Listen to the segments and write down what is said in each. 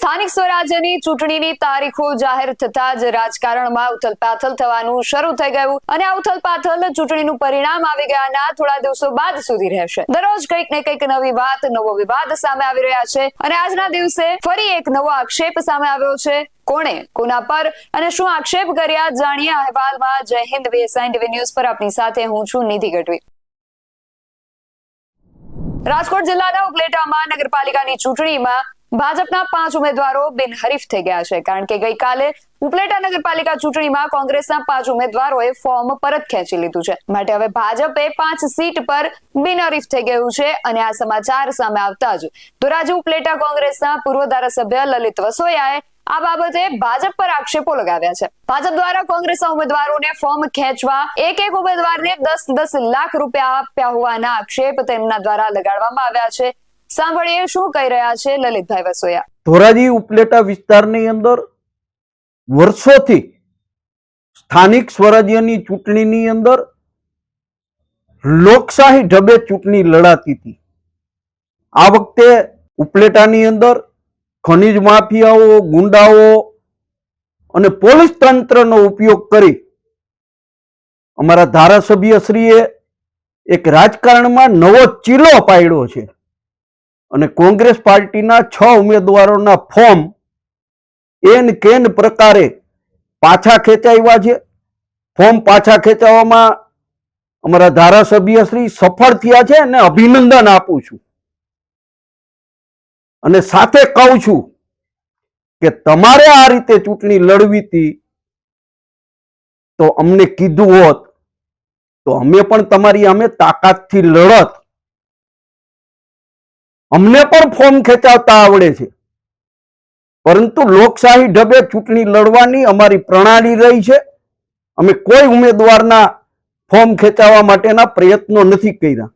સ્થાનિક સ્વરાજ્યની ચૂંટણીની તારીખો જાહેર થતા જ રાજકારણમાં ઉથલપાથલ થવાનું શરૂ થઈ ગયું અને આ ઉથલપાથલ ચૂંટણીનું પરિણામ આવી ગયાના થોડા દિવસો બાદ સુધી રહેશે। દરરોજ કંઈક ને કંઈક નવી વાત, નવો વિવાદ સામે આવી રહ્યા છે અને આજના દિવસે ફરી એક નવો આક્ષેપ સામે આવ્યો છે। કોણે, કોના પર અને શું આક્ષેપ કર્યા, જાણીએ અહેવાલમાં। જય હિન્દ, VSI ટીવી ન્યૂઝ પર આપની સાથે હું છું નિધિ ગઢવી। રાજકોટ જિલ્લાના ઉપલેટામાં નગરપાલિકાની ચૂંટણીમાં ભાજપના 5 ઉમેદવારો બિનહરીફ થઈ ગયા છે, કારણ કે ગઈકાલે ઉપલેટા નગરપાલિકા ચૂંટણીમાં કોંગ્રેસના 5 ઉમેદવારોએ ફોર્મ પરત ખેંચી લીધું છે, માટે હવે ભાજપે 5 સીટ પર બિનહરીફ થઈ ગયું છે। અને આ સમાચાર સામે આવતા જ ધોરાજી ઉપલેટા કોંગ્રેસના પૂર્વ ધારાસભ્ય લલિત વસોયાએ આ બાબતે ભાજપ પર આક્ષેપો લગાવ્યા છે। ભાજપ દ્વારા કોંગ્રેસના ઉમેદવારોને ફોર્મ ખેંચવા એક ઉમેદવારને 10-10 લાખ રૂપિયા આપ્યા હોવાના આક્ષેપ તેમના દ્વારા લગાડવામાં આવ્યા છે। સાંભળીએ શું કહી રહ્યા છે લલિતભાઈ વસોયા। ધોરાજી ઉપલેટા વિસ્તારની અંદર વર્ષોથી સ્થાનિક સ્વરાજ્યની ચૂંટણીની અંદર લોકશાહી ઢબે ચૂંટણી લડાતી હતી। આ વખતે ઉપલેટાની અંદર ખનીજ માફિયાઓ, ગુંડાઓ અને પોલીસ તંત્રનો ઉપયોગ કરી અમારા ધારાસભ્યશ્રીએ એક રાજકારણમાં નવો ચીલો પાડ્યો છે અને કોંગ્રેસ પાર્ટીના 6 ઉમેદવારોના ફોર્મ એન કેન પ્રકારે પાછા ખેંચાવ્યા છે। ફોર્મ પાછા ખેંચાવવામાં અમારા ધારાસભ્યશ્રી સફળ થયા છે અને અભિનંદન આપું છું અને સાથે કહું છું કે તમારે આ રીતે ચૂંટણી લડવી હતી તો અમને કીધું હોત તો અમે પણ તમારી સામે તાકાતથી લડત। અમને પણ ફોર્મ ખેંચાવતા આવડે છે, પરંતુ લોકશાહી ઢબે ચૂંટણી લડવાની અમારી પ્રણાલી રહી છે। અમે કોઈ ઉમેદવારના ફોર્મ ખેંચાવવા માટેના પ્રયત્નો નથી કર્યા।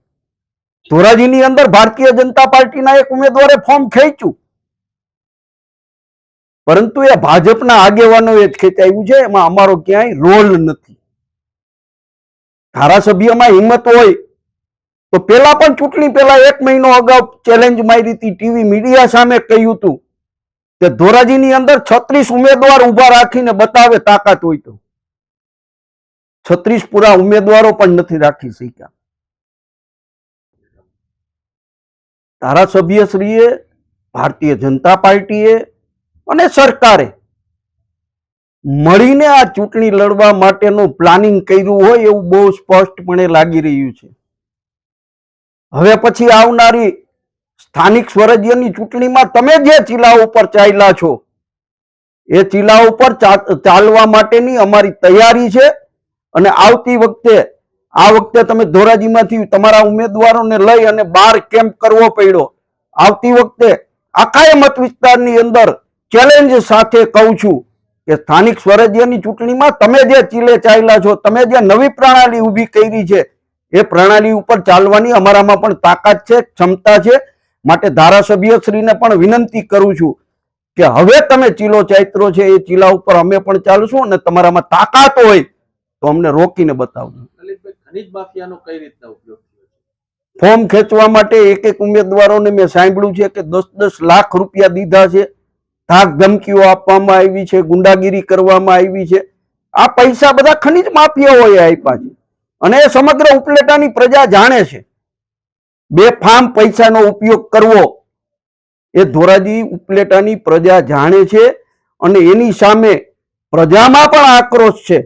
ધોરાજીની અંદર ભારતીય જનતા પાર્ટીના એક ઉમેદવારે ફોર્મ ખેંચ્યું, પરંતુ એ ભાજપના આગેવાનોએ જ ખેંચાવ્યું છે, એમાં અમારો ક્યાંય રોલ નથી। ધારાસભ્યમાં હિંમત હોય તો પેલા પણ ચૂંટણી પહેલા 1 મહિનો અગાઉ ચેલેન્જ મારી હતી, ટીવી મીડિયા સામે કહ્યું હતું કે ધોરાજીની અંદર 36 ઉમેદવાર ઉભા રાખીને બતાવે તાકાત હોય તો। 36 પૂરા ઉમેદવારો પણ નથી રાખી શક્યા। ધારાસભ્યશ્રીએ, ભારતીય જનતા પાર્ટીએ અને સરકારે મળીને આ ચૂંટણી લડવા માટેનું પ્લાનિંગ કર્યું હોય એવું બહુ સ્પષ્ટપણે લાગી રહ્યું છે। હવે પછી આવનારી સ્થાનિક સ્વરાજ્યની ચૂંટણીમાં તમે જે ચીલા ઉપર ચાલ્યા છો એ ચીલા ઉપર ચાલવા માટેની અમારી તૈયારી છે। અને આવતી વખતે આ વખતે તમે ધોરાજીમાંથી તમારા ઉમેદવારોને લઈ અને 12 કેમ્પ કરવો પડ્યો। આવતી વખતે આખા મત વિસ્તારની અંદર ચેલેન્જ સાથે કહું છું કે સ્થાનિક સ્વરાજ્યની ચૂંટણીમાં તમે જે ચીલે ચાલ્યા છો, તમે જે નવી પ્રણાલી ઊભી કરી છે એ પ્રણાલી ઉપર ચાલવાની અમારામાં પણ તાકાત છે, ક્ષમતા છે। માટે ધારાસભ્યશ્રીને પણ વિનંતી કરું છું કે હવે તમે ચીલો ચાતરો છે એ ચીલા ઉપર અમે પણ ચાલશું અને તમારામાં તાકાત હોય તો અમને રોકીને બતાવજો। ખનીજ માફિયાનો કઈ રીતના ઉપયોગ થયો છે? ફોર્મ ખેંચવા માટે એક ઉમેદવારોને મેં સાંભળ્યું છે કે 10-10 લાખ રૂપિયા દીધા છે, ધાક ધમકીઓ આપવામાં આવી છે, ગુંડાગીરી કરવામાં આવી છે। આ પૈસા બધા ખનીજ માફિયાઓએ આપ્યા છે અને એ સમગ્ર ઉપલેટાની પ્રજા જાણે છે। બેફામ પૈસાનો ઉપયોગ કરવો એ ધોરાજી ઉપલેટાની પ્રજા જાણે છે અને એની સામે પ્રજામાં પણ આક્રોશ છે।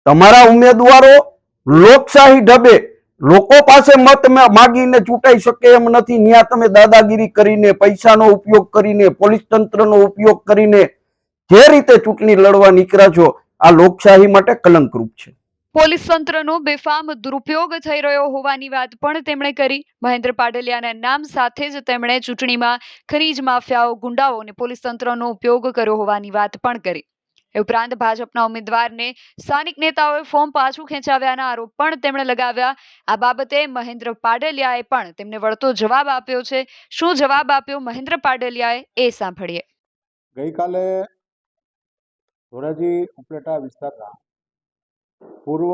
તમારા ઉમેદવારો લોકશાહી ઢબે લોકો પાસે મત માગીને ચૂંટાઈ શકે એમ નથી। ત્યાં તમે દાદાગીરી કરીને, પૈસાનો ઉપયોગ કરીને, પોલીસ તંત્રનો ઉપયોગ કરીને જે રીતે ચૂંટણી લડવા નીકળ્યા છો આ લોકશાહી માટે કલંકરૂપ છે। પોલીસ તંત્રનો બેફામ દુરુપયોગ થઈ રહ્યો હોવાની વાત પણ તેમણે કરી। મહેન્દ્ર પાડલિયાના નામ સાથે જ તેમણે ચૂંટણીમાં ખનીજ માફિયાઓ, ગુંડાઓ અને પોલીસ તંત્રનો ઉપયોગ કર્યો હોવાની વાત પણ કરી। એ ઉપરાંત ભાજપના ઉમેદવારને સ્થાનિક નેતાઓએ ફોર્મ પાછું ખેંચાવ્યાના આરોપ પણ તેમણે લગાવ્યા। આ બાબતે મહેન્દ્ર પાડલિયાએ પણ તેમને વળતો જવાબ આપ્યો છે। શું જવાબ આપ્યો મહેન્દ્ર પાડલિયાએ એ સાંભળીએ। ગઈકાલે ધોરાજી ઉપલેટા વિસ્તારના પૂર્વ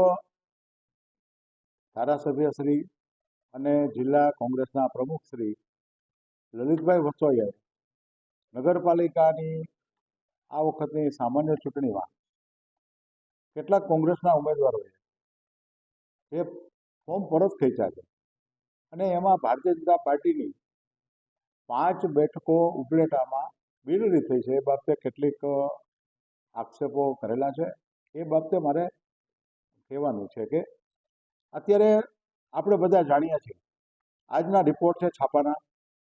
ધારાસભ્ય શ્રી અને જિલ્લા કોંગ્રેસના પ્રમુખ શ્રી લલિતભાઈ વસોયાએ નગરપાલિકાની આ વખતની સામાન્ય ચૂંટણીમાં કેટલાક કોંગ્રેસના ઉમેદવારોએ એ ફોર્મ પરત ખેંચ્યા છે અને એમાં ભારતીય જનતા પાર્ટીની 5 બેઠકો ઉપલેટામાં બિનહરીફ થઈ છે. એ બાબતે કેટલીક આક્ષેપો કરેલા છે. એ બાબતે મારે કહેવાનું છે કે અત્યારે આપણે બધા જાણીએ છીએ, આજના રિપોર્ટ છે છાપાના,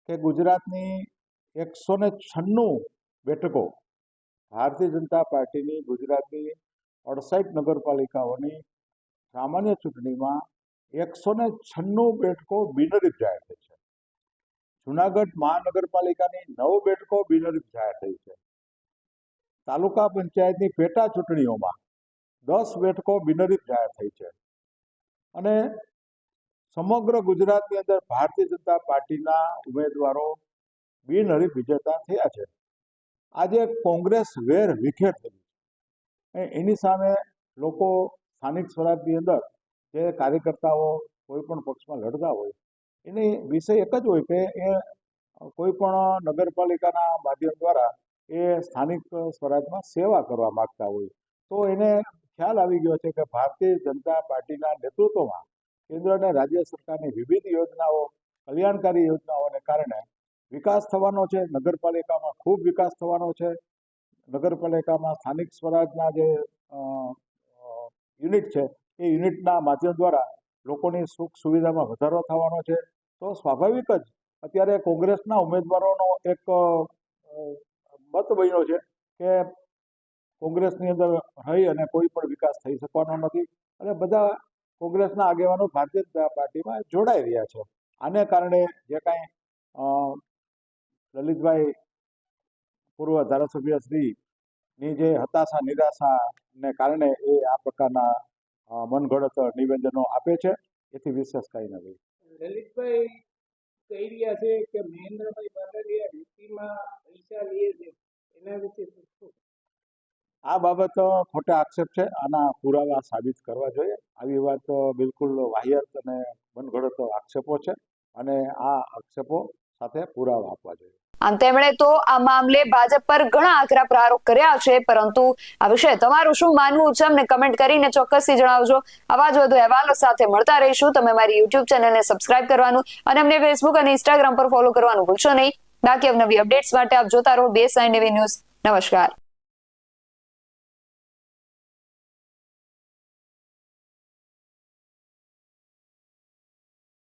કે ગુજરાતની 196 બેઠકો ભારતીય જનતા પાર્ટીની ગુજરાતની 68 નગરપાલિકાઓની સામાન્ય ચૂંટણીમાં 196 બેઠકો બિનહરીફ જાહેર થઈ છે. જુનાગઢ મહાનગરપાલિકાની 9 બેઠકો બિનહરીફ જાહેર થઈ છે. તાલુકા પંચાયતની પેટા ચૂંટણીઓમાં 10 બેઠકો બિનહરીફ જાહેર થઈ છે. અને સમગ્ર ગુજરાતની અંદર ભારતીય જનતા પાર્ટીના ઉમેદવારો બિનહરીફ વિજેતા થયા છે. આજે કોંગ્રેસ વેર વિખેર થઈ છે. એની સામે લોકો સ્થાનિક સ્વરાજની અંદર જે કાર્યકર્તાઓ કોઈ પણ પક્ષમાં લડતા હોય એની વિષય એક જ હોય કે એ કોઈ પણ નગરપાલિકાના માધ્યમ દ્વારા એ સ્થાનિક સ્વરાજમાં સેવા કરવા માગતા હોય. તો એને ખ્યાલ આવી ગયો છે કે ભારતીય જનતા પાર્ટીના નેતૃત્વમાં કેન્દ્ર અને રાજ્ય સરકારની વિવિધ યોજનાઓ, કલ્યાણકારી યોજનાઓને કારણે વિકાસ થવાનો છે. નગરપાલિકામાં ખૂબ વિકાસ થવાનો છે. નગરપાલિકામાં સ્થાનિક સ્વરાજના જે યુનિટ છે એ યુનિટના માધ્યમ દ્વારા લોકોની સુખ સુવિધામાં વધારો થવાનો છે. તો સ્વાભાવિક જ અત્યારે કોંગ્રેસના ઉમેદવારોનો એક મત બન્યો છે કે કોંગ્રેસની અંદર રહી અને કોઈ પણ વિકાસ થઈ શકવાનો નથી અને બધા કોંગ્રેસના આગેવાનો ભારતીય જનતા પાર્ટીમાં જોડાઈ રહ્યા છે. આને કારણે જે કાંઈ લલિતભાઈ પૂર્વ ધારાસભ્ય શ્રીની જે હતાશા નિરાશાને કારણે એ આ પ્રકારના મનગઢત નિવેદનો આપે છે, એથી વિશેષ કંઈ નથી. લલિતભાઈ કહી રહ્યા છે કે મહેન્દ્રભાઈ બારડોલિયા રીતિમાં પૈસા લે છે, એના વિશે શું? આ બાબત ખોટા આક્ષેપ છે. આના પુરાવા સાબિત કરવા જોઈએ. આવી વાત બિલકુલ વાહિયાત અને મનગઢત આક્ષેપો છે અને આ આક્ષેપો સાથે પુરાવા આપવા જોઈએ. આમ તેમણે તો આ મામલે ભાજપ પર ઘણા આકરા પ્રહારો કર્યા છે, પરંતુ આ વિશે તમારું શું માનવું છે અમને કમેન્ટ કરીને ચોક્કસથી જણાવજો. આવા જ વધુ અહેવાલો સાથે મળતા રહીશું. તમે મારી યુટ્યુબ ચેનલને સબસ્ક્રાઇબ કરવાનું અને અમને ફેસબુક અને ઇન્સ્ટાગ્રામ પર ફોલો કરવાનું ભૂલશો નહીં. બાકી નવી અપડેટ્સ માટે આપ જોતા રહો BS9 ન્યૂઝ. નમસ્કાર.